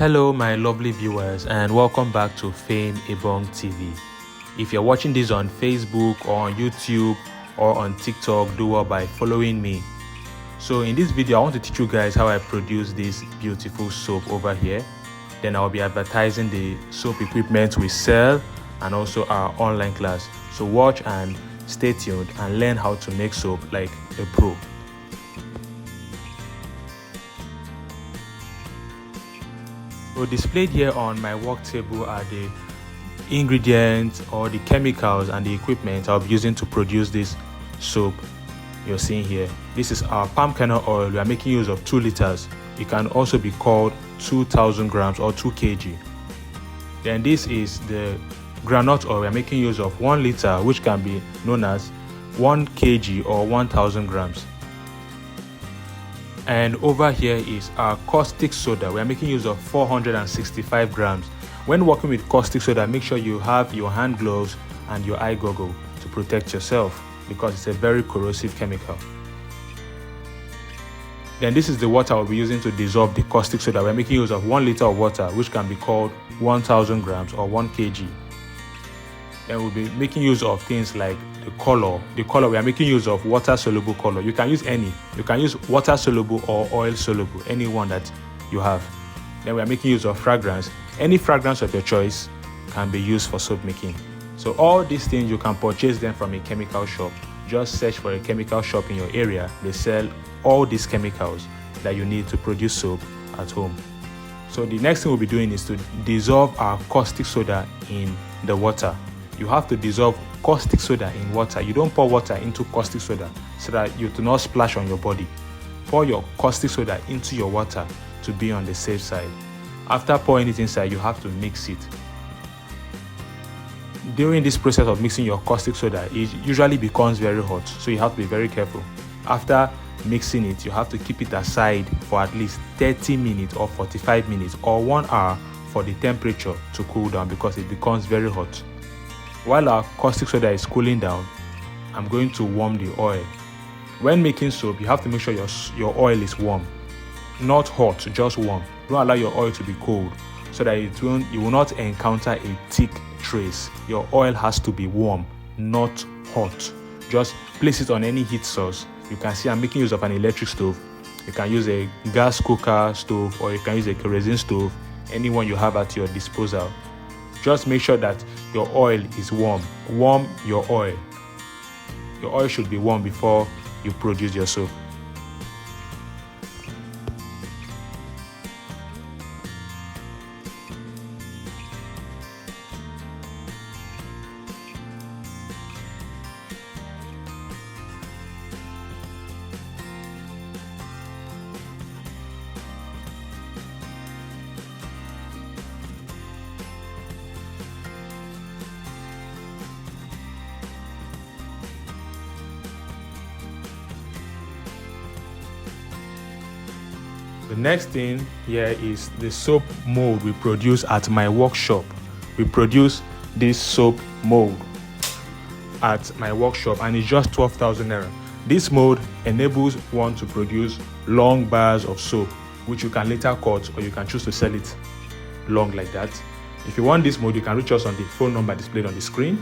Hello my lovely viewers and welcome back to Fame Ebong TV. If you're watching this on Facebook or on YouTube or on TikTok, do well by following me. So in this video I want to teach you guys how I produce this beautiful soap over here. Then I'll be advertising the soap equipment we sell and also our online class. So watch and stay tuned and learn how to make soap like a pro. So displayed here on my work table are the ingredients or the chemicals and the equipment I'll be using to produce this soap you're seeing here. This is our palm kernel oil. We are making use of 2 liters. It can also be called 2000 grams or 2 kg. Then this is the groundnut oil. We are making use of 1 liter, which can be known as 1 kg or 1000 grams. And over here is our caustic soda. We are making use of 465 grams. When working with caustic soda, make sure you have your hand gloves and your eye goggle to protect yourself because it's a very corrosive chemical. Then this is the water we'll be using to dissolve the caustic soda. We're making use of 1 liter of water, which can be called 1000 grams or 1 kg. Then we'll be making use of things like the color. We are making use of water soluble color. You can use any. You can use water soluble or oil soluble, any one that you have. Then we are making use of fragrance. Any fragrance of your choice can be used for soap making. So all these things you can purchase them from a chemical shop. Just search for a chemical shop in your area. They sell all these chemicals that you need to produce soap at home. So the next thing we'll be doing is to dissolve our caustic soda in the water. You have to dissolve caustic soda in water. You don't pour water into caustic soda so that you do not splash on your body. Pour your caustic soda into your water to be on the safe side. After pouring it inside, you have to mix it. During this process of mixing your caustic soda, it usually becomes very hot, so you have to be very careful. After mixing it, you have to keep it aside for at least 30 minutes or 45 minutes or 1 hour for the temperature to cool down because it becomes very hot. While our caustic soda is cooling down, I'm going to warm the oil. When making soap, you have to make sure your oil is warm, not hot, just warm. Don't allow your oil to be cold so that you will not encounter a thick trace. Your oil has to be warm, not hot. Just place it on any heat source. You can see I'm making use of an electric stove. You can use a gas cooker stove or you can use a kerosene stove, any one you have at your disposal. Just make sure that your oil is warm. Warm your oil. Your oil should be warm before you produce your soap. The next thing here is the soap mold we produce at my workshop. We produce this soap mold at my workshop and it's just 12,000 naira. This mold enables one to produce long bars of soap, which you can later cut or you can choose to sell it long like that. If you want this mold, you can reach us on the phone number displayed on the screen,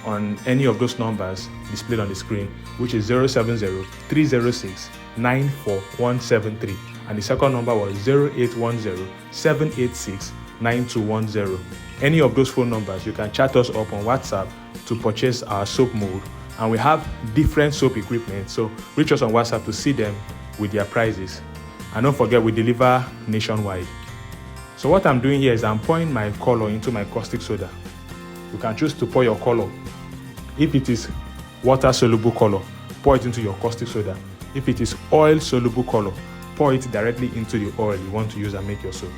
on any of those numbers displayed on the screen, which is 070-306-94173. And the second number was 0810-786-9210. Any of those phone numbers, you can chat us up on WhatsApp to purchase our soap mold. And we have different soap equipment, so reach us on WhatsApp to see them with their prices. And don't forget, we deliver nationwide. So what I'm doing here is I'm pouring my color into my caustic soda. You can choose to pour your color. If it is water soluble color, pour it into your caustic soda. If it is oil soluble color, pour it directly into the oil you want to use and make your soap.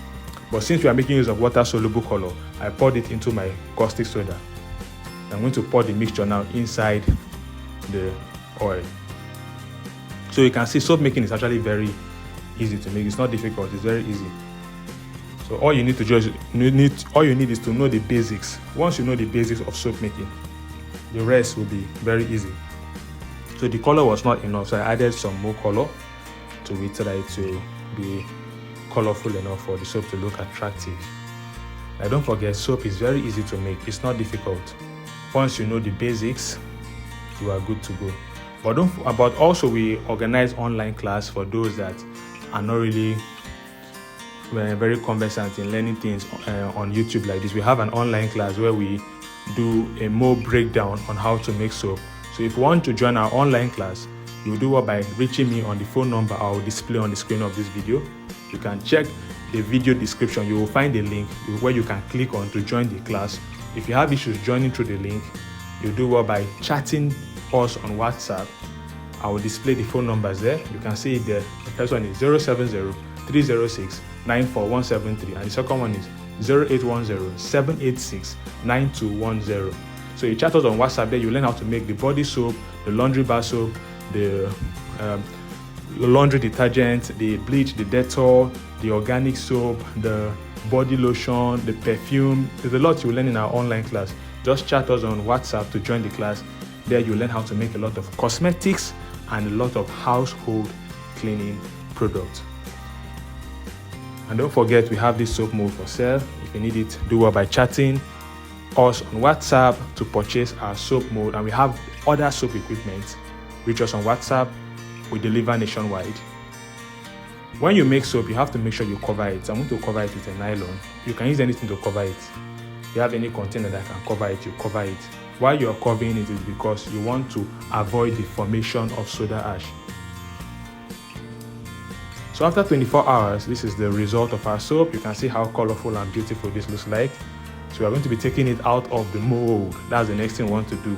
But since we are making use of water soluble color, I poured it into my caustic soda. I'm going to pour the mixture now inside the oil. So you can see soap making is actually very easy to make. It's not difficult, it's very easy. So all you need to do is to know the basics. Once you know the basics of soap making, the rest will be very easy. So the color was not enough, so I added some more color to it so that it will be colorful enough for the soap to look attractive. Now don't forget, soap is very easy to make. It's not difficult. Once you know the basics, you are good to go. But also we organize online class for those that are not really very conversant in learning things on YouTube like this. We have an online class where we do a more breakdown on how to make soap. So if you want to join our online class, you do it by reaching me on the phone number I will display on the screen of this video. You can check the video description. You will find a link where you can click on to join the class. If you have issues joining through the link, you do it by chatting us on WhatsApp. I will display the phone numbers there. You can see it there. The first one is 070-306-94173 and the second one is 0810-786-9210. So you chat us on WhatsApp there. You learn how to make the body soap, the laundry bar soap, the laundry detergent, the bleach, the Dettol, the organic soap, the body lotion, the perfume. There's a lot you learn in our online class. Just chat us on WhatsApp to join the class. There you learn how to make a lot of cosmetics and a lot of household cleaning products. And don't forget, we have this soap mold for sale. If you need it, do it by chatting us on WhatsApp to purchase our soap mold. And we have other soap equipment. Reach us on WhatsApp. We deliver nationwide. When you make soap, you have to make sure you cover it. I'm going to cover it with a nylon. You can use anything to cover it. If you have any container that can cover it, you cover it. Why you're covering it is because you want to avoid the formation of soda ash. So after 24 hours, this is the result of our soap. You can see how colorful and beautiful this looks like. So we are going to be taking it out of the mold. That's the next thing we want to do.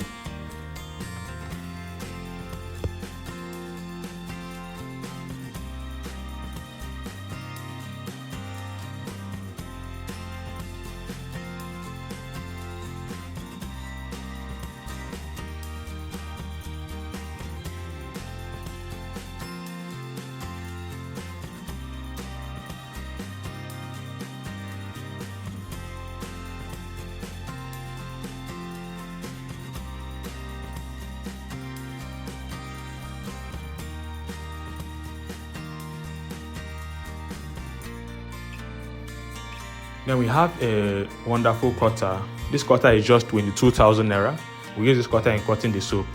Then we have a wonderful cutter. This cutter is just 22,000 naira. We use this cutter in cutting the soap.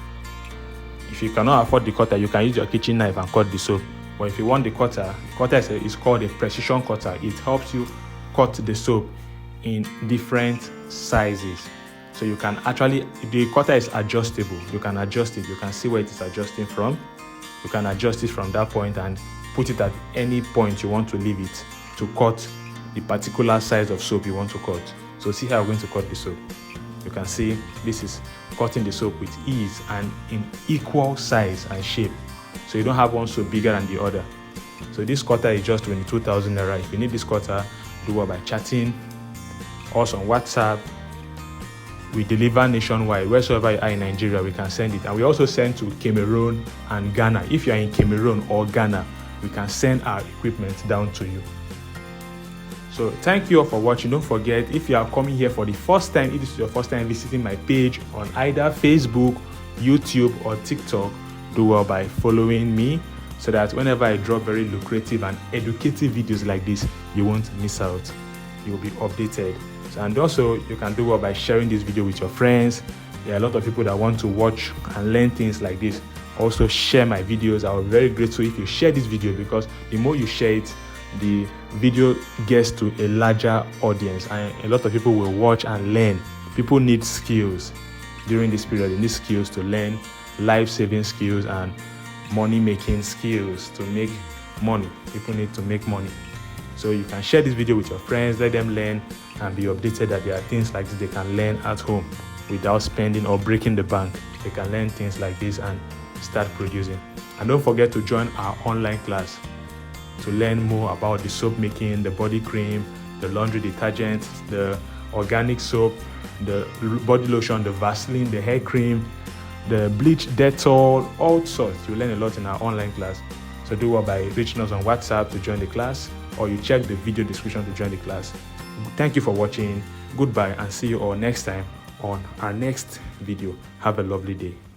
If you cannot afford the cutter, you can use your kitchen knife and cut the soap. But if you want the cutter is called a precision cutter. It helps you cut the soap in different sizes. So you can actually, the cutter is adjustable. You can adjust it. You can see where it is adjusting from. You can adjust it from that point and put it at any point you want to leave it to cut the particular size of soap you want to cut. So see how we're going to cut the soap. You can see this is cutting the soap with ease and in equal size and shape. So you don't have one soap bigger than the other. So this cutter is just 22,000 naira. If you need this cutter, do it by chatting us on WhatsApp. We deliver nationwide. Wheresoever you are in Nigeria, we can send it. And we also send to Cameroon and Ghana. If you are in Cameroon or Ghana, we can send our equipment down to you. So thank you all for watching. Don't forget, if you are coming here for the first time, if this is your first time visiting my page on either Facebook, YouTube or TikTok, do well by following me so that whenever I drop very lucrative and educative videos like this, you won't miss out. You will be updated. And also you can do well by sharing this video with your friends. There are a lot of people that want to watch and learn things like this. Also share my videos. I will be very grateful if you share this video, because the more you share it, the video gets to a larger audience and a lot of people will watch and learn. People need skills during this period. They need skills to learn, life-saving skills and money-making skills to make money. People need to make money. So you can share this video with your friends, let them learn and be updated that there are things like this they can learn at home without spending or breaking the bank. They can learn things like this and start producing. And don't forget to join our online class to learn more about the soap making, the body cream, the laundry detergent, the organic soap, the body lotion, the Vaseline, the hair cream, the bleach, Dettol, all sorts. You learn a lot in our online class. So do it by reaching us on WhatsApp to join the class, or you check the video description to join the class. Thank you for watching. Goodbye and see you all next time on our next video. Have a lovely day.